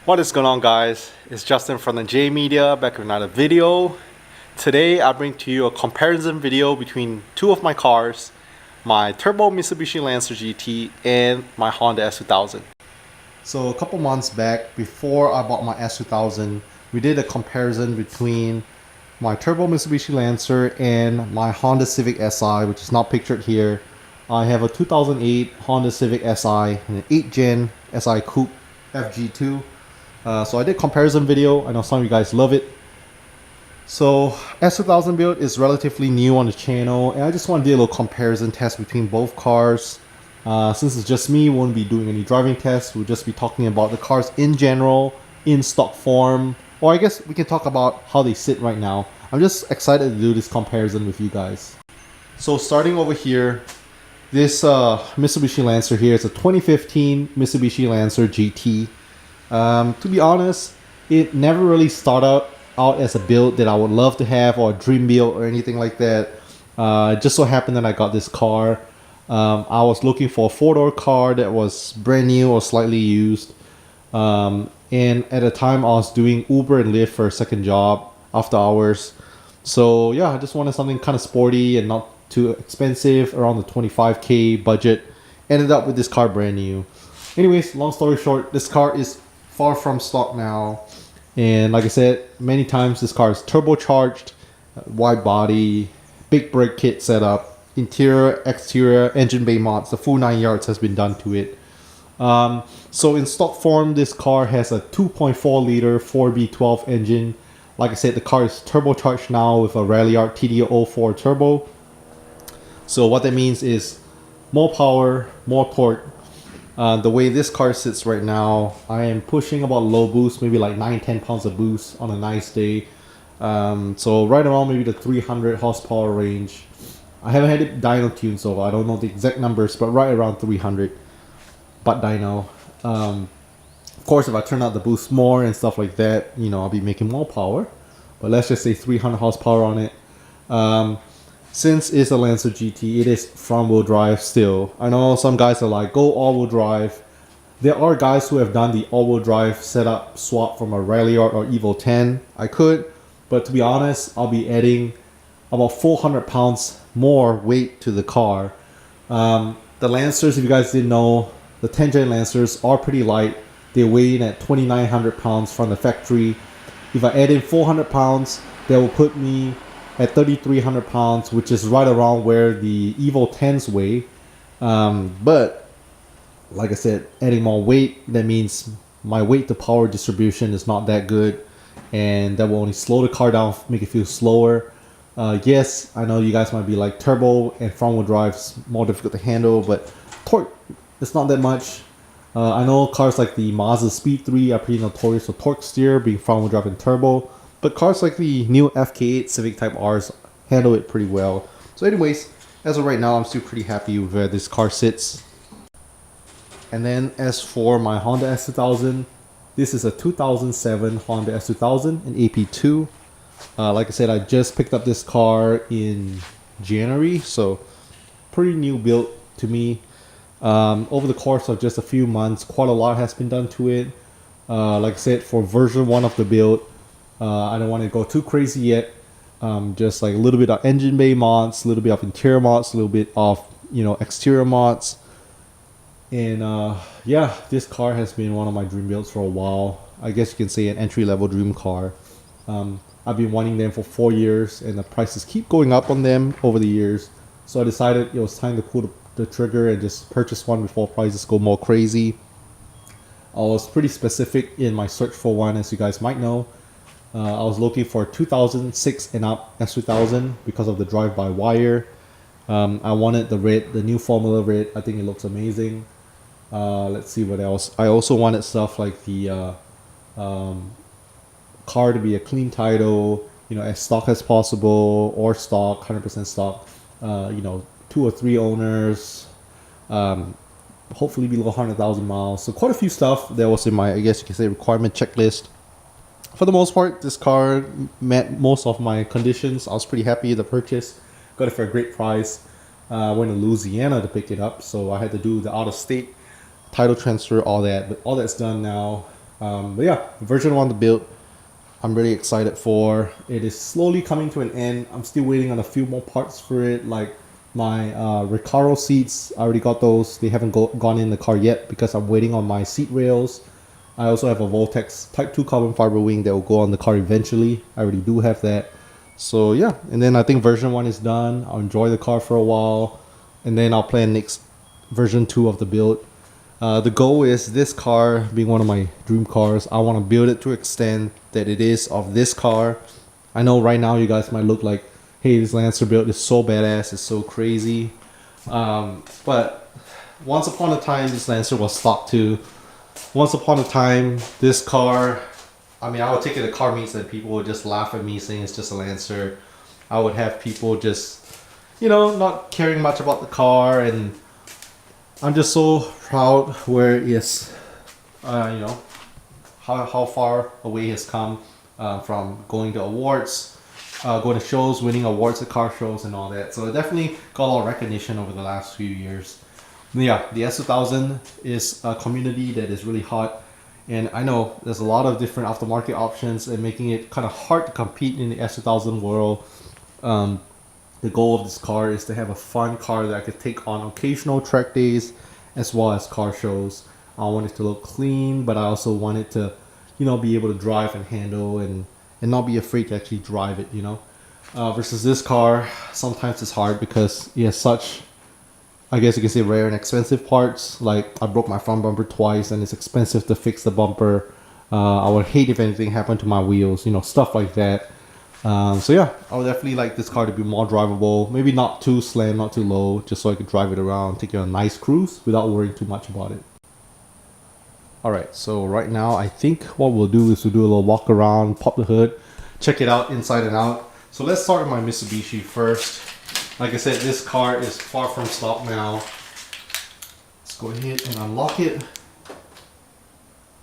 What is going on, guys? It's Justin from the J Media back with another video. Today I bring to you a comparison video between two of my cars, my turbo Mitsubishi Lancer GT and my Honda S2000. So a couple months back, before I bought my S2000, we did a comparison between my turbo Mitsubishi Lancer and my Honda Civic Si, which is not pictured here. I have a 2008 Honda Civic Si and an 8th gen Si Coupe FG2. So I did comparison video. I know some of you guys love it. So S2000 build is relatively new on the channel, and I just want to do a little comparison test between both cars. Since it's just me, we won't be doing any driving tests. We'll just be talking about the cars in general, in stock form, or I guess we can talk about how they sit right now. I'm just excited to do this comparison with you guys. So starting over here, this Mitsubishi Lancer here is a 2015 Mitsubishi Lancer GT. To be honest, it never really started out as a build that I would love to have, or a dream build or anything like that. It just so happened that I got this car. I was looking for a four-door car that was brand new or slightly used. And at the time I was doing Uber and Lyft for a second job after hours. So yeah, I just wanted something kind of sporty and not too expensive, around the 25K budget. Ended up with this car brand new. Anyways, long story short, this car is far from stock now, and like I said many times, this car is turbocharged, wide body, big brake kit setup, interior, exterior, engine bay mods, the full 9 yards has been done to it. So in stock form, this car has a 2.4 liter 4B12 engine. Like I said, the car is turbocharged now with a Ralliart TD04 turbo. So what that means is more power, more torque. The way this car sits right now, I am pushing about low boost, maybe like 9-10 pounds of boost on a nice day. So right around maybe the 300 horsepower range. I haven't had it dyno tuned, so I don't know the exact numbers, but right around 300 butt dyno. Of course, if I turn out the boost more and stuff like that, you know, I'll be making more power. But let's just say 300 horsepower on it. Since it's a Lancer GT, it is front-wheel drive still. I know some guys are like, go all-wheel drive. There are guys who have done the all-wheel drive setup swap from a Ralliart or Evo 10. I could, but to be honest, I'll be adding about 400 pounds more weight to the car. The Lancers, if you guys didn't know, the 10th gen Lancers are pretty light. They weigh in at 2,900 pounds from the factory. If I add in 400 pounds, that will put me at 3,300 pounds, which is right around where the Evo 10s weigh. But like I said, adding more weight, that means my weight to power distribution is not that good, and that will only slow the car down, make it feel slower. Yes, I know you guys might be like, turbo and front wheel drive is more difficult to handle, but torque, it's not that much. I know cars like the Mazda Speed 3 are pretty notorious for torque steer, being front wheel drive and turbo. But cars like the new FK8 Civic Type Rs handle it pretty well. So anyways, as of right now, I'm still pretty happy with where this car sits. And then as for my Honda S2000, this is a 2007 Honda S2000, an AP2. Like I said, I just picked up this car in January, so pretty new build to me. Over the course of just a few months, quite a lot has been done to it. Like I said, for version 1 of the build, I don't want to go too crazy yet. Just like a little bit of engine bay mods, a little bit of interior mods, a little bit of, you know, exterior mods. And yeah, this car has been one of my dream builds for a while. I guess you can say an entry-level dream car. I've been wanting them for 4 years, and the prices keep going up on them over the years. So I decided it was time to pull the trigger and just purchase one before prices go more crazy. I was pretty specific in my search for one, as you guys might know. I was looking for 2006 and up S2000 because of the drive-by-wire. I wanted the red, the new Formula red. I think it looks amazing. Let's see what else. I also wanted stuff like the car to be a clean title, you know, as stock as possible, or stock, 100% stock. You know, 2 or 3 owners. Hopefully below 100,000 miles. So quite a few stuff that was in my, I guess you can say, requirement checklist. For the most part, this car met most of my conditions. I was pretty happy with the purchase. Got it for a great price. I went to Louisiana to pick it up, so I had to do the out-of-state title transfer, all that. But all that's done now. But yeah, version 1 of the build, I'm really excited for. It is slowly coming to an end. I'm still waiting on a few more parts for it, like my Recaro seats. I already got those. They haven't gone in the car yet because I'm waiting on my seat rails. I also have a Voltex Type 2 carbon fiber wing that will go on the car eventually. I already do have that. So yeah, and then I think version 1 is done. I'll enjoy the car for a while, and then I'll plan next version 2 of the build. The goal is this car being one of my dream cars. I want to build it to extent that it is of this car. I know right now you guys might look like, hey, this Lancer build is so badass, it's so crazy. But once upon a time, this Lancer was stock too. Once upon a time, this car, I mean, I would take it to car meets and people would just laugh at me saying it's just a Lancer. I would have people just, you know, not caring much about the car, and I'm just so proud where it is, you know, how far away it has come from going to awards, going to shows, winning awards at car shows and all that. So it definitely got a lot of recognition over the last few years. Yeah, the S2000 is a community that is really hot, and I know there's a lot of different aftermarket options and making it kind of hard to compete in the S2000 world. The goal of this car is to have a fun car that I could take on occasional track days as well as car shows. I want it to look clean, but I also want it to, you know, be able to drive and handle and not be afraid to actually drive it, you know. Versus this car, sometimes it's hard because it has such, I guess you can say, rare and expensive parts. Like I broke my front bumper twice and it's expensive to fix the bumper. I would hate if anything happened to my wheels, you know, stuff like that. So yeah, I would definitely like this car to be more drivable. Maybe not too slam, not too low, just so I could drive it around, take it on a nice cruise without worrying too much about it. Alright, so right now I think what we'll do is we'll do a little walk around, pop the hood, check it out inside and out. So let's start with my Mitsubishi first. Like I said, this car is far from stock now. Let's go ahead and unlock it.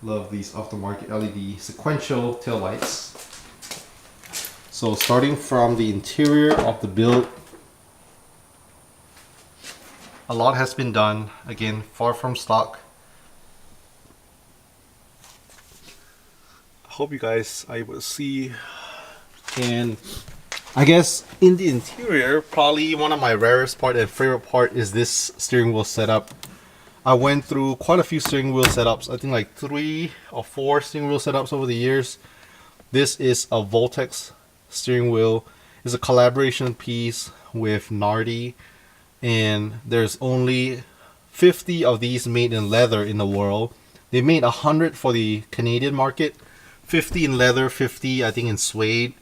Love these aftermarket LED sequential taillights. So starting from the interior of the build, a lot has been done. Again, far from stock. I hope you guys are able to see. And I guess in the interior, probably one of my rarest part and favorite part is this steering wheel setup. I went through quite a few steering wheel setups. I think like 3 or 4 steering wheel setups over the years. This is a Voltex steering wheel. Is a collaboration piece with Nardi, and there's only 50 of these made in leather in the world. They made 100 for the Canadian market, 50 in leather, 50 I think in suede,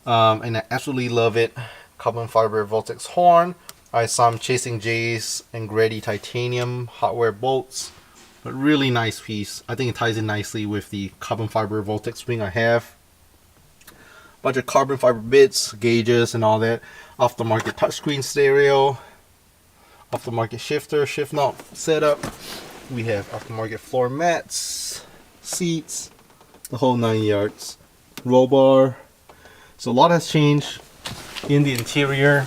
and I absolutely love it. Carbon fiber Voltex horn. I have some Chasing J's and Grady titanium hardware bolts, but really nice piece. I think it ties in nicely with the carbon fiber Voltex wing I have. Bunch of carbon fiber bits, gauges and all that. Aftermarket touchscreen stereo, aftermarket shifter, shift knob setup. We have aftermarket floor mats, seats, the whole 9 yards. Roll bar. So a lot has changed in the interior.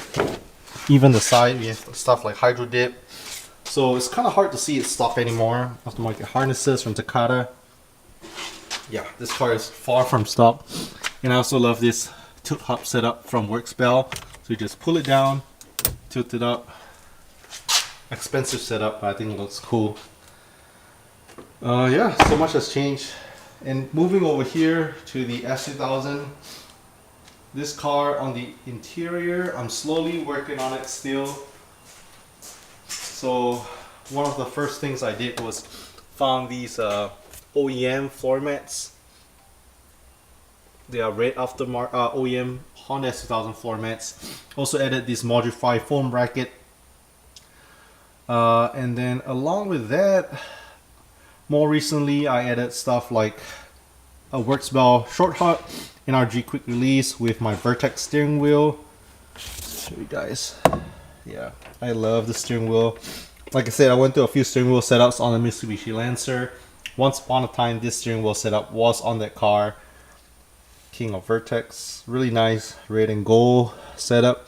Even the side, we have stuff like hydro dip. So it's kind of hard to see it stock anymore. Aftermarket harnesses from Takata. Yeah, this car is far from stock. And I also love this tilt hub setup from Workspell. So you just pull it down, tilt it up. Expensive setup, but I think it looks cool. Yeah, so much has changed. And moving over here to the S2000. This car on the interior, I'm slowly working on it still. So one of the first things I did was found these OEM floor mats. They are red aftermarket OEM Honda S2000 floor mats. Also added this Modify foam bracket. And then along with that, more recently I added stuff like a Workspell short hut, NRG quick release with my Vertex steering wheel. Show you guys. Yeah, I love the steering wheel. Like I said, I went through a few steering wheel setups on the Mitsubishi Lancer. Once upon a time, this steering wheel setup was on that car. King of Vertex, really nice red and gold setup.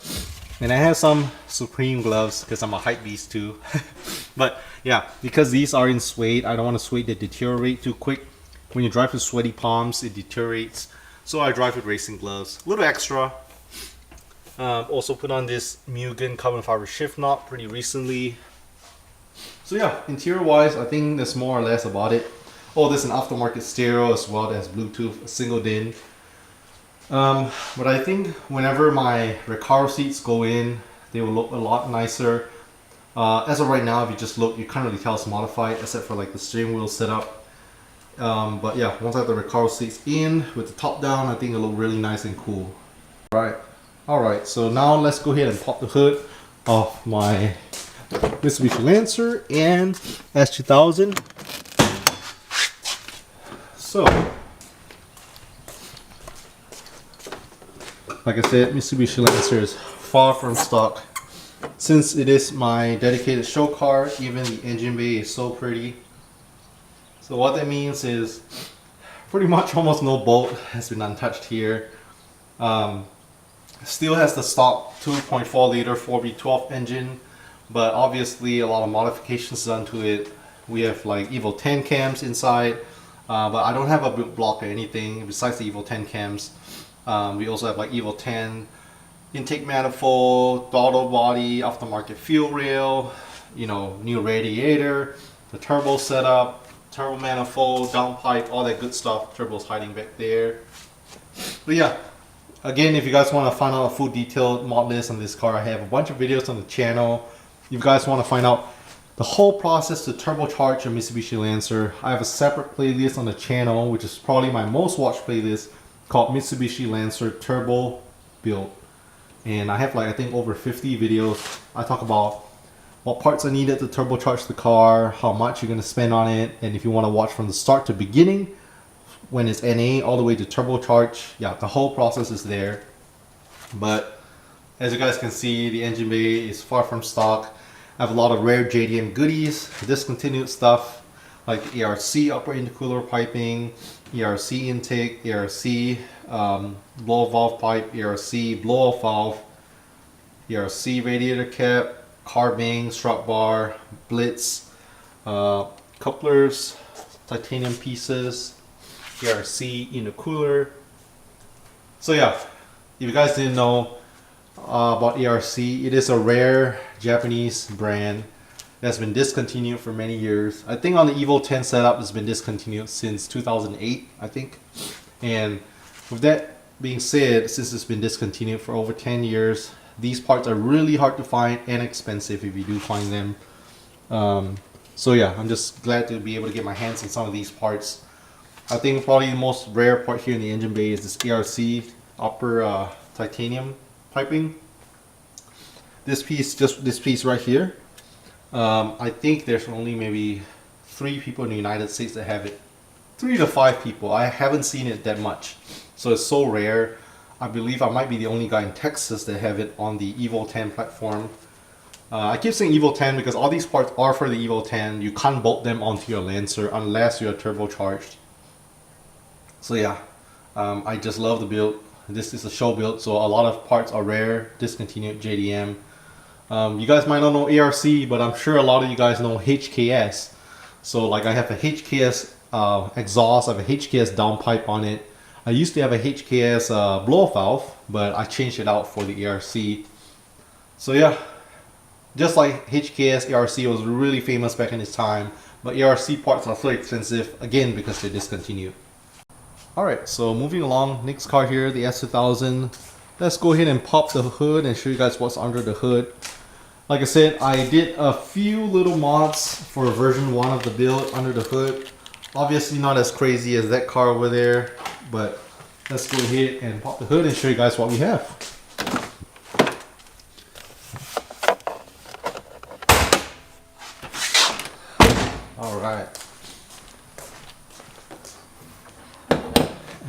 And I have some Supreme gloves because I'm a hype beast too. But yeah, because these are in suede, I don't want a suede to deteriorate too quick. when you drive with sweaty palms, it deteriorates. So I drive with racing gloves. A little extra. Also put on this Mugen carbon fiber shift knob pretty recently. So yeah, interior wise, I think that's more or less about it. Oh, there's an aftermarket stereo as well as Bluetooth, single DIN. But I think whenever my Recaro seats go in, they will look a lot nicer. As of right now, if you just look, you can't really tell it's modified except for like the steering wheel setup. But yeah, once I have the Recaro seats in with the top down, I think it'll look really nice and cool. Alright, so now let's go ahead and pop the hood of my Mitsubishi Lancer and S2000. So, like I said, Mitsubishi Lancer is far from stock. Since it is my dedicated show car, even the engine bay is so pretty. So what that means is pretty much almost no bolt has been untouched here. Still has the stock 2.4 liter 4V12 engine, but obviously a lot of modifications done to it. We have like Evo 10 cams inside, but I don't have a block or anything besides the Evo 10 cams. We also have like Evo 10 intake manifold, throttle body, aftermarket fuel rail, you know, new radiator, the turbo setup, turbo manifold, downpipe, all that good stuff. Turbo's hiding back there. But yeah, again, if you guys want to find out a full detailed mod list on this car, I have a bunch of videos on the channel. If you guys want to find out the whole process to turbocharge a Mitsubishi Lancer, I have a separate playlist on the channel, which is probably my most watched playlist, called Mitsubishi Lancer Turbo Build. And I have like, I think over 50 videos. I talk about what parts are needed to turbocharge the car, how much you're going to spend on it, and if you want to watch from the start to beginning, when it's NA all the way to turbocharge, yeah, the whole process is there. But as you guys can see, the engine bay is far from stock. I have a lot of rare JDM goodies, discontinued stuff like ERC upper intercooler piping, ERC intake, ERC blow valve pipe, ERC blow off valve, ERC radiator cap, carbing, strut bar, blitz, couplers, titanium pieces, ERC intercooler. So yeah, if you guys didn't know about ERC, it is a rare Japanese brand that's been discontinued for many years. I think on the Evo 10 setup, it's been discontinued since 2008, I think. And with that being said, since it's been discontinued for over 10 years, these parts are really hard to find and expensive if you do find them. So yeah, I'm just glad to be able to get my hands on some of these parts. I think probably the most rare part here in the engine bay is this ERC upper titanium piping. This piece right here. I think there's only maybe 3 people in the United States that have it. 3 to 5 people. I haven't seen it that much. So it's so rare. I believe I might be the only guy in Texas that have it on the Evo 10 platform. I keep saying Evo 10 because all these parts are for the Evo 10. You can't bolt them onto your Lancer unless you're turbocharged. So yeah, I just love the build. This is a show build, so a lot of parts are rare, discontinued JDM. You guys might not know ARC, but I'm sure a lot of you guys know HKS. So like I have a HKS exhaust, I have a HKS downpipe on it. I used to have a HKS blow-off valve, but I changed it out for the ARC. So yeah, just like HKS, ARC was really famous back in its time, but ARC parts are so expensive, again, because they're discontinued. Alright, so moving along, next car here, the S2000. Let's go ahead and pop the hood and show you guys what's under the hood. Like I said, I did a few little mods for version 1 of the build under the hood. Obviously not as crazy as that car over there, but let's go ahead and pop the hood and show you guys what we have. Alright.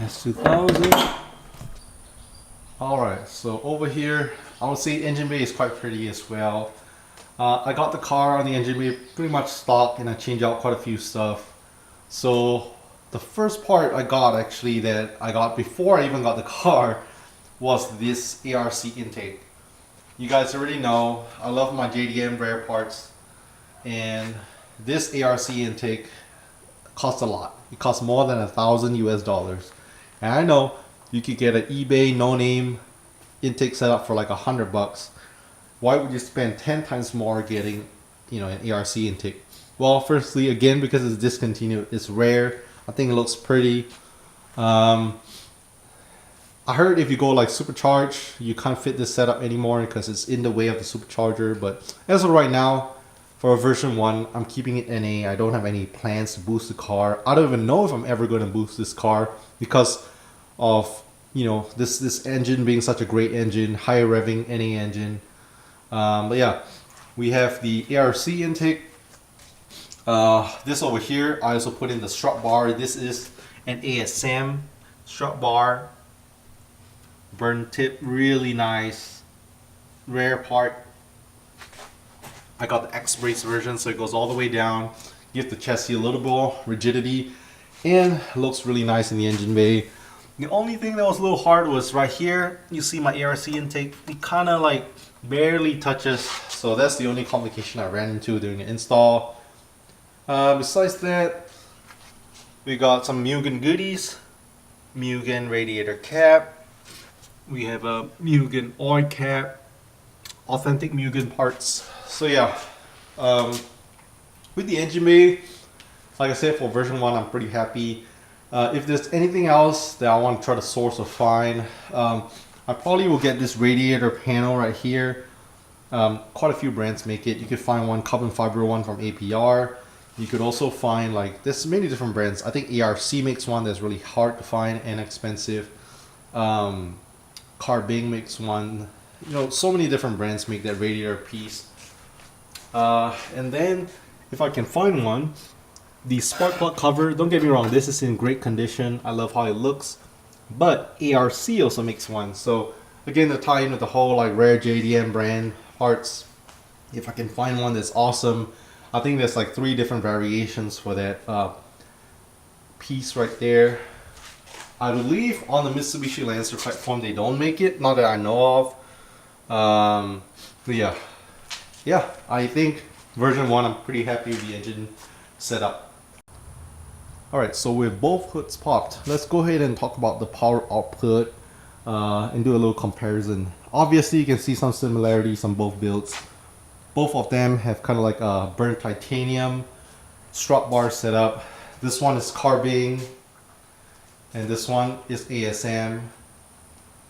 S2000. Alright, so over here, I would say engine bay is quite pretty as well. I got the car on the engine bay pretty much stock and I changed out quite a few stuff. So the first part I got actually that I got before I even got the car was this ARC intake. You guys already know I love my JDM rare parts, and this ARC intake costs a lot. It costs more than $1,000 US. And I know you could get an eBay no-name intake setup for like $100. Why would you spend 10 times more getting, you know, an ARC intake? Well, firstly, again, because it's discontinued, it's rare. I think it looks pretty. I heard if you go like supercharged, you can't fit this setup anymore because it's in the way of the supercharger. But as of right now, for version 1, I'm keeping it NA. I don't have any plans to boost the car. I don't even know if I'm ever going to boost this car because of, you know, this engine being such a great engine, high revving NA engine. But yeah, we have the ARC intake. This over here, I also put in the strut bar. This is an ASM strut bar. Burn tip, really nice. Rare part. I got the X-Brace version, so it goes all the way down. Give the chassis a little more rigidity, and looks really nice in the engine bay. The only thing that was a little hard was right here. You see my ARC intake, it kind of like barely touches. So that's the only complication I ran into during the install. Besides that, we got some Mugen goodies. Mugen radiator cap. We have a Mugen oil cap. Authentic Mugen parts. So yeah, with the engine bay, like I said, for version 1, I'm pretty happy. If there's anything else that I want to try to source or find, I probably will get this radiator panel right here. Quite a few brands make it. You could find one carbon fiber one from APR. You could also find, like, there's many different brands. I think ARC makes one that's really hard to find and expensive. Carbing makes one. You know, so many different brands make that radiator piece. And then, if I can find one, the spark plug cover, don't get me wrong, this is in great condition. I love how it looks. But ARC also makes one. So, again, to tie in with the whole, like, rare JDM brand parts, if I can find one that's awesome. I think there's like 3 different variations for that piece right there. I believe on the Mitsubishi Lancer platform they don't make it, not that I know of. But yeah, I think version 1, I'm pretty happy with the engine setup. Alright, so with both hoods popped, let's go ahead and talk about the power output and do a little comparison. Obviously you can see some similarities on both builds. Both of them have kind of like a burnt titanium strut bar setup. This one is carbine and this one is ASM.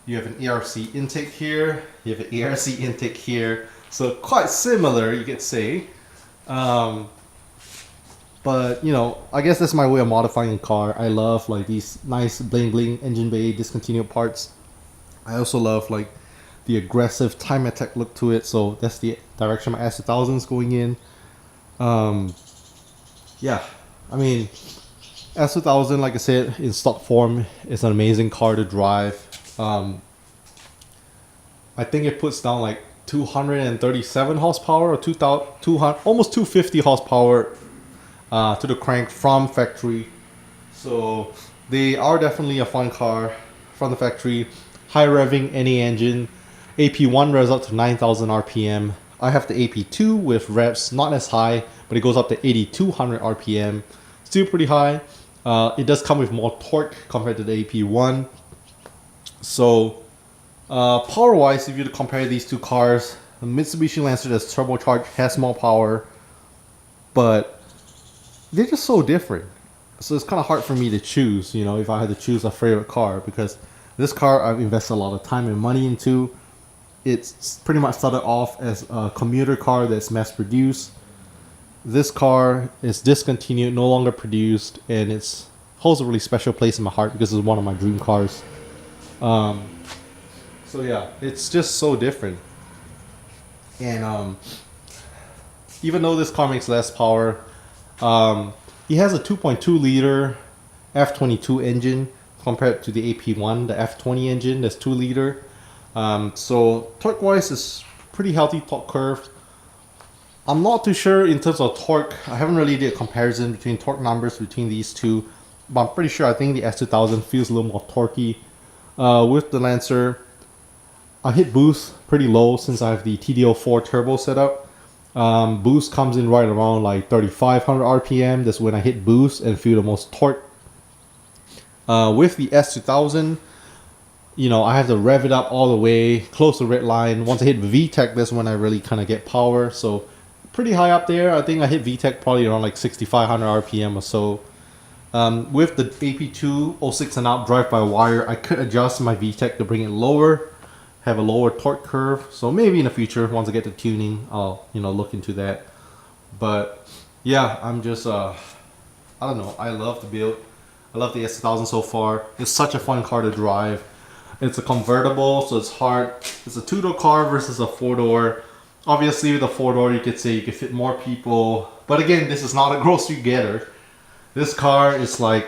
You have an ARC intake here, you have an ARC intake here. So quite similar, you could say. But you know, I guess that's my way of modifying a car. I love like these nice bling bling engine bay discontinued parts. I also love like the aggressive time attack look to it, so that's the direction my S2000 is going in. Yeah, I mean, S2000, like I said, in stock form, is an amazing car to drive. I think it puts down like 237 horsepower or 200, almost 250 horsepower to the crank from factory. So they are definitely a fun car from the factory. High revving NA engine. AP1 revs up to 9,000 RPM. I have the AP2 with revs not as high, but it goes up to 8,200 RPM. Still pretty high. It does come with more torque compared to the AP1. So power wise, if you compare these two cars, the Mitsubishi Lancer that's turbocharged has more power, but they're just so different. So it's kind of hard for me to choose, you know, if I had to choose a favorite car, because this car I've invested a lot of time and money into. It's pretty much started off as a commuter car that's mass produced. This car is discontinued, no longer produced, and it holds a really special place in my heart because it's one of my dream cars. So yeah, it's just so different. And even though this car makes less power, it has a 2.2 liter F22 engine compared to the AP1, the F20 engine that's 2 liter. So torque wise is pretty healthy torque curve. I'm not too sure in terms of torque. I haven't really did a comparison between torque numbers between these two, but I'm pretty sure I think the S2000 feels a little more torquey. With the Lancer, I hit boost pretty low since I have the TD04 turbo setup. Boost comes in right around like 3,500 RPM. That's when I hit boost and feel the most torque. With the S2000, I have to rev it up all the way close to red line. Once I hit VTEC, that's when I really kind of get power. So pretty high up there. I think I hit VTEC probably around like 6,500 RPM or so. With the AP2 06 and up drive-by-wire, I could adjust my VTEC to bring it lower, have a lower torque curve. So maybe in the future, once I get to tuning, I'll look into that. But yeah, I'm just I don't know. I love the build. I love the S2000 so far. It's such a fun car to drive. It's a convertible, so it's hard. It's a two-door car versus a four-door. Obviously, with a four-door, you could say you could fit more people. But again, this is not a grocery getter. This car is like,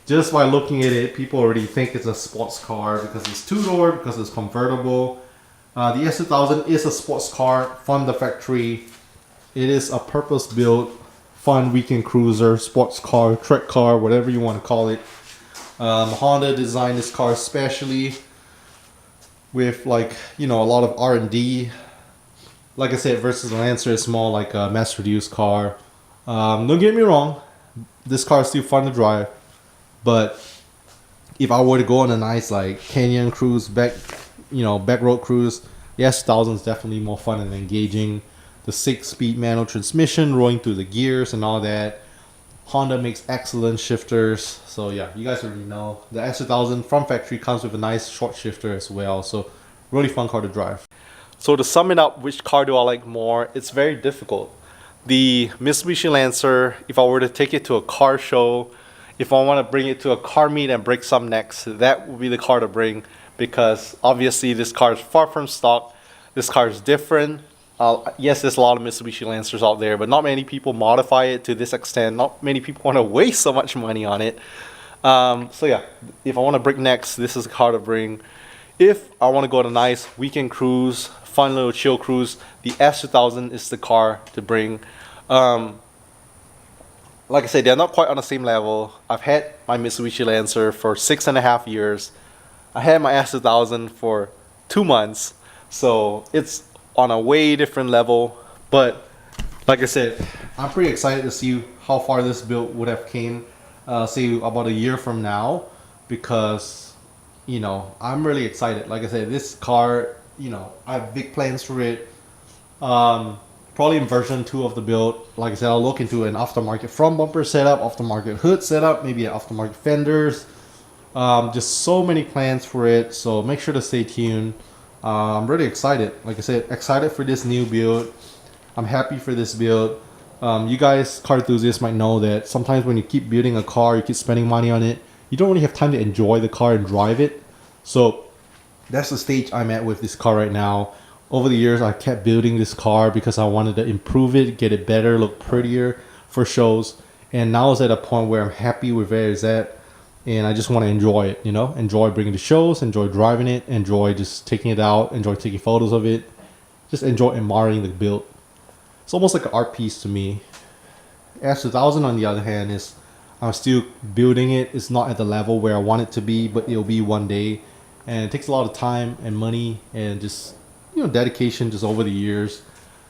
just by looking at it, people already think it's a sports car because it's two-door, because it's convertible. The S2000 is a sports car from the factory. It is a purpose-built, fun weekend cruiser, sports car, trek car, whatever you want to call it. Honda designed this car especially with like, a lot of R&D. Like I said, versus the Lancer, it's more like a mass-produced car. Don't get me wrong, this car is still fun to drive, but if I were to go on a nice like canyon cruise, back road cruise, the S2000 is definitely more fun and engaging. The 6-speed manual transmission rolling through the gears and all that. Honda makes excellent shifters. So yeah, you guys already know. The S2000 from factory comes with a nice short shifter as well. So really fun car to drive. So to sum it up, which car do I like more? It's very difficult. The Mitsubishi Lancer, if I were to take it to a car show, if I want to bring it to a car meet and break some necks, that would be the car to bring, because obviously this car is far from stock. This car is different. Yes, there's a lot of Mitsubishi Lancers out there, but not many people modify it to this extent. Not many people want to waste so much money on it. So yeah, if I want to break necks, this is the car to bring. If I want to go on a nice weekend cruise, fun little chill cruise, the S2000 is the car to bring. Like I said, they're not quite on the same level. I've had my Mitsubishi Lancer for 6.5 years. I had my S2000 for 2 months. So it's on a way different level. But like I said, I'm pretty excited to see how far this build would have came, say about a year from now, because I'm really excited. Like I said, this car, I have big plans for it. Probably in version 2 of the build. Like I said, I'll look into an aftermarket front bumper setup, aftermarket hood setup, maybe an aftermarket fenders. Just so many plans for it. So make sure to stay tuned. I'm really excited. Like I said, excited for this new build. I'm happy for this build. You guys, car enthusiasts, might know that sometimes when you keep building a car, you keep spending money on it, you don't really have time to enjoy the car and drive it. So that's the stage I'm at with this car right now. Over the years, I kept building this car because I wanted to improve it, get it better, look prettier for shows. And now it's at a point where I'm happy with where it's at. And I just want to enjoy it, enjoy bringing the shows, enjoy driving it, enjoy just taking it out, enjoy taking photos of it, just enjoy admiring the build. It's almost like an art piece to me. S2000 on the other hand is, I'm still building it. It's not at the level where I want it to be, but it'll be one day. And it takes a lot of time and money and just, dedication just over the years.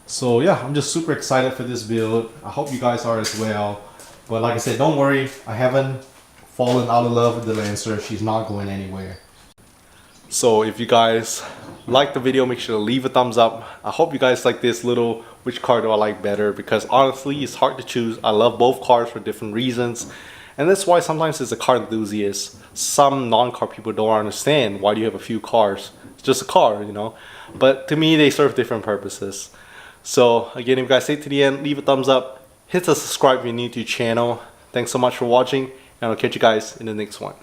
So yeah, I'm just super excited for this build. I hope you guys are as well. But like I said, don't worry. I haven't fallen out of love with the Lancer. She's not going anywhere. So if you guys like the video, make sure to leave a thumbs up. I hope you guys like this little which car do I like better, because honestly it's hard to choose. I love both cars for different reasons, and that's why sometimes as a car enthusiast, some non-car people don't understand why do you have a few cars. It's just a car, but to me they serve different purposes. So again, if you guys stay to the end, leave a thumbs up, hit the subscribe if you're new to the channel. Thanks so much for watching, and I'll catch you guys in the next one.